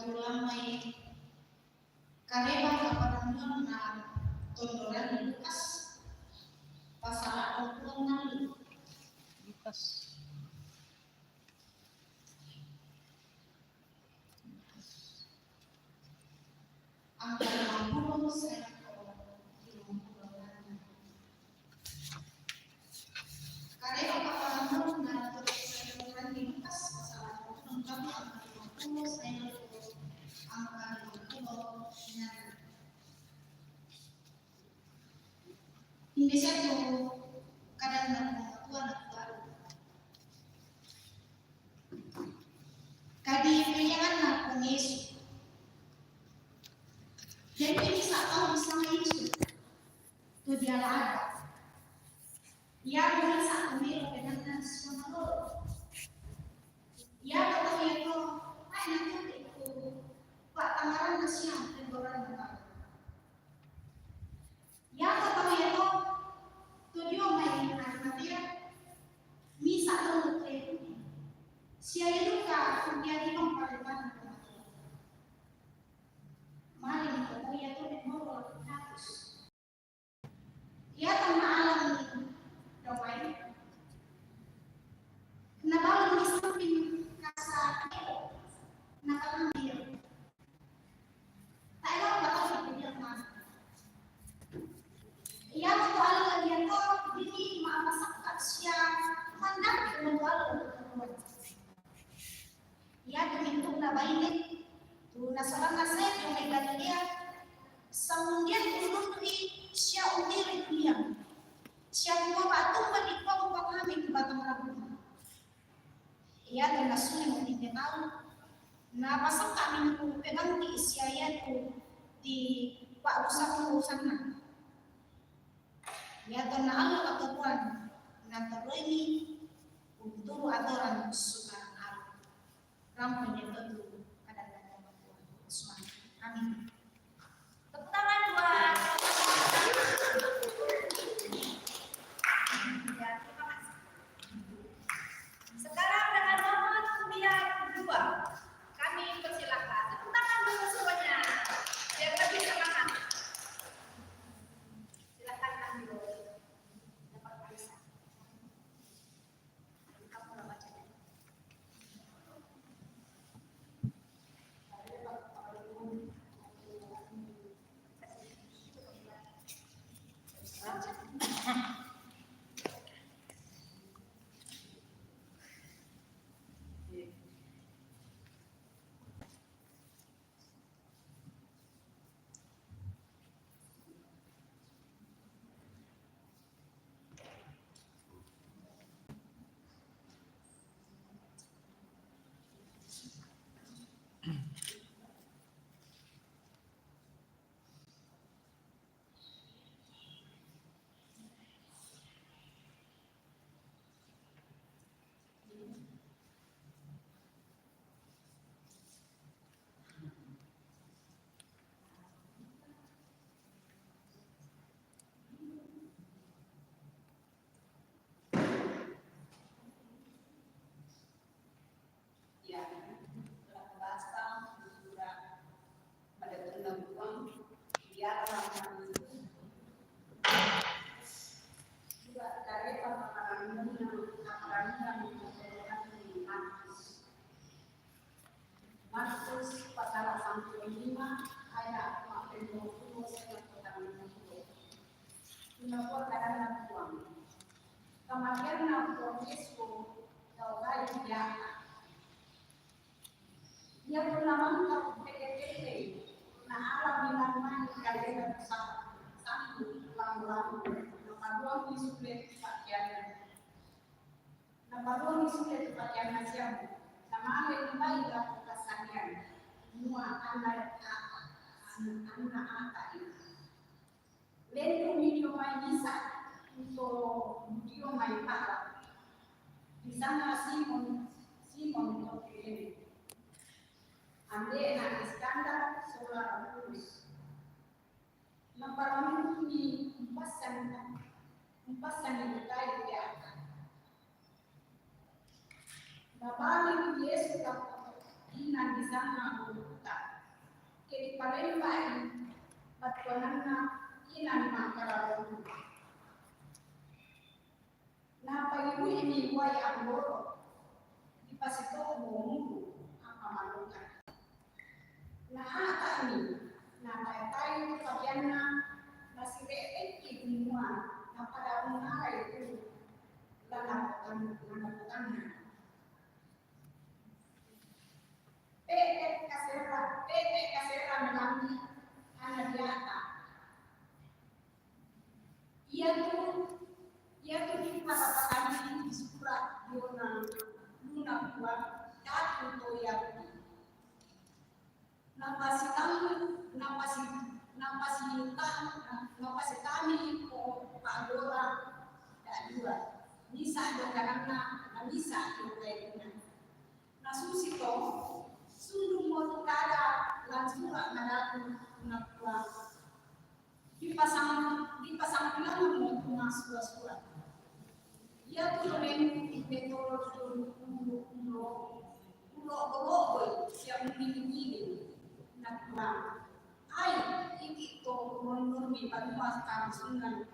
tulamay kareba kapanahon na tondoran ni Lukas pasal 26 Lukas ang 50 sa kareba kapanahon na tondoran ni Lukas pasal 26 ang 50 sa ang 50 na hindi siya po kadang nagmatuan at baru. Kadipayangan na kung Yesu. Dan ini sa isang Yesu. Ito di alaada. Ia boleh sa kumiro penantan sa malo. Ia katawa ito, ay nangyari ito. Patangaran na siya ang tendoran ng bago. Ia katawa ito, tudio may matira misa atau tretu siya itu ka dia di pangpalitan ng mga mali nito kaya ito nagmoro tapos iya tang maalam daway nabalang ni samping kasa nakalamir tayo bakal dipilih mas iya to ala dia to dini maamasak siya mandak menjual ia dimintuk na bainit tu nasalang nasay yung may Galilea sa mundian tulong ni siya umiri kuya siya bumabatong malikpang panghamit batang rabunan ia din nasunin mo tinitao na pasang kami ng pegang di isya to di pausak-usan na ia din na ang katubuan na tuloy ni untuk aturan sukan alam ramai itu kadang-kadang semua amin. Tepuk tangan buat ya, terima kasih. Sekarang dengan nomor 92 kami persilakan tepuk tangan dulu semuanya biar lebih semangat. Silakan kami dapat barisan. Kamu baca. Ya, telah bahasa sudah pada tentang uang dia akan juga dari pemaparan yang Markus pasal 5 ayat 40 sampai 40. Kenapa kadang uang? Kemudian nak Yesus tahu dia dia bernama PPT nah alam minuman kalian bersama satu ulang-ulang nomor 2 disuplai pakaian nomor 2 disuplai pakaian siang sama yang baik dapat kesanian semua anak ini lain video main bisa untuk video main parah di sana Simon itu Ande na Iskandar Solar Lulus. Namparaman ni umpasan ni tayo dia. Nabalik Yesu ka ina di sana uta. Kedi Palembang, Batuanana, Inan Makarao. Na pag-iwi ini buhay ang loro, di pa sito bumundo ang kamalukan. Naata ni, na tayo pagyan na sireen itinua, na padaong naray ito, lalaputan na. Pete kasera menangi anak diata. Ia tuh di kata-kata di surat Yona Luna buat datu to yang napasi kami ko paadora dan dua bisa dong karena bisa dong nasusi to sundung mo kada lansura nadaku nakwa dipasang pinang mo surat ya tuh men metode ulo siap ini nakwa ai iki to menurmi paduas kan sunan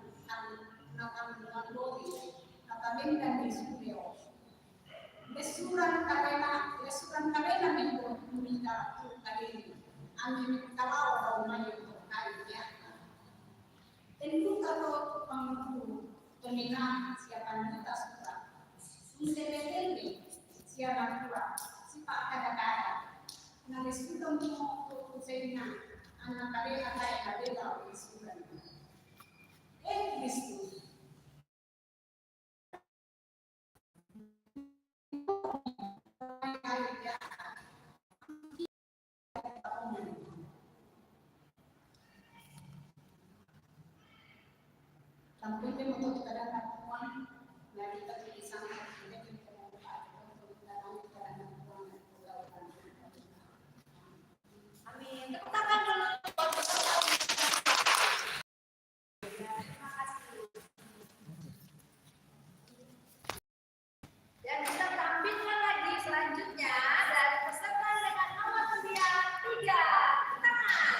nakam lori nakam dan di studio Resuran karena minggu minta tadi angin kalau mayu kaya tentu kalau pangku peminat siapa kita suka ini siapa pula siapa kata-kata nah resuran mau kusena anak kalian ada resuran Kristus Tampil dia untuk keadaan perempuan dari tadi sangat tidak diperlukan untuk dalam keadaan perempuan dan pergaulan. Amin. Tepuk tangan dulu. Terima kasih. Dan kita tampilkan lagi selanjutnya dari peserta dengan nomor undian 3. Tangan.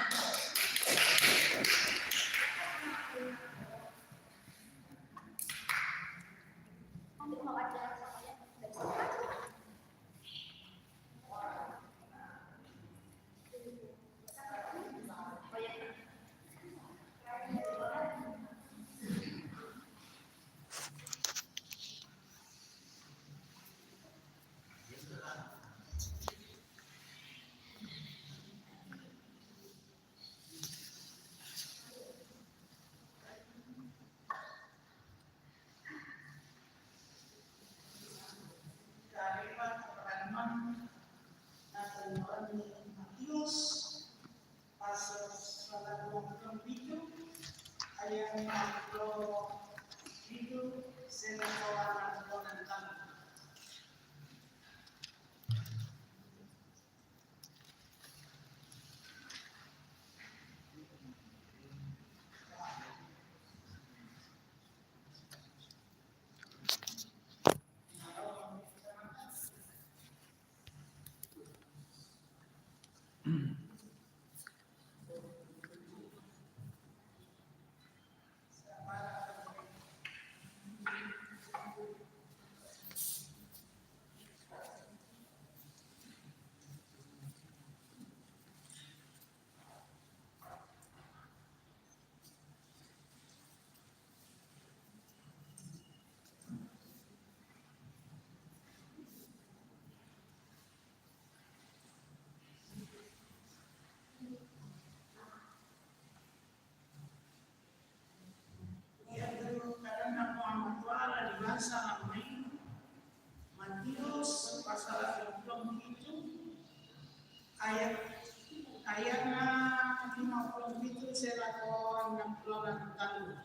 Matius pasal 27 ayatnya 57 selakon 68 tahun.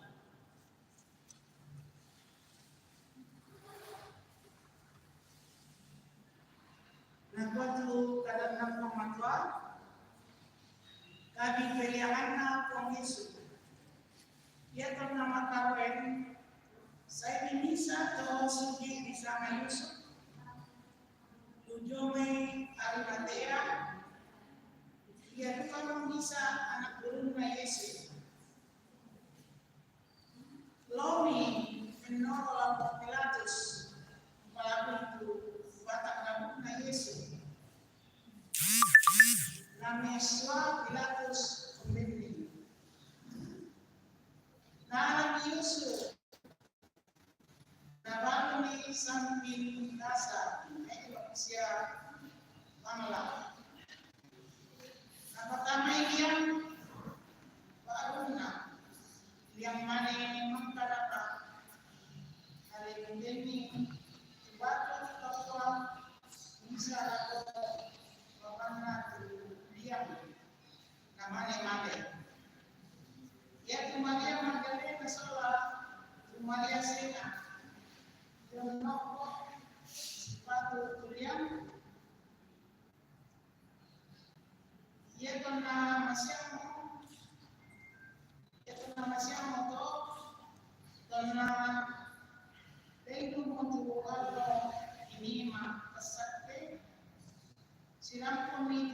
Nagwatu kadang mamatwa kami kelihatannya Yesus. Dia nama Karen. Saya minisa to sugi di sana Yusuf. Ujome Arimatea. Dia tukang Nameswa Pilatus Pemimpin Nabi Yusuf Nabi Sampin Nasa Manusia Bangla Napatamay yang Baruna yang mana mengkadapa hari ini waktu kapal bisa atau bagaimana dia namanya mana ya Maria Magdalena salah Maria Sena dan nopo sepatu kuliah ia kena masyamo to karena Tentu untuk ini mah kesakti silang pemimpin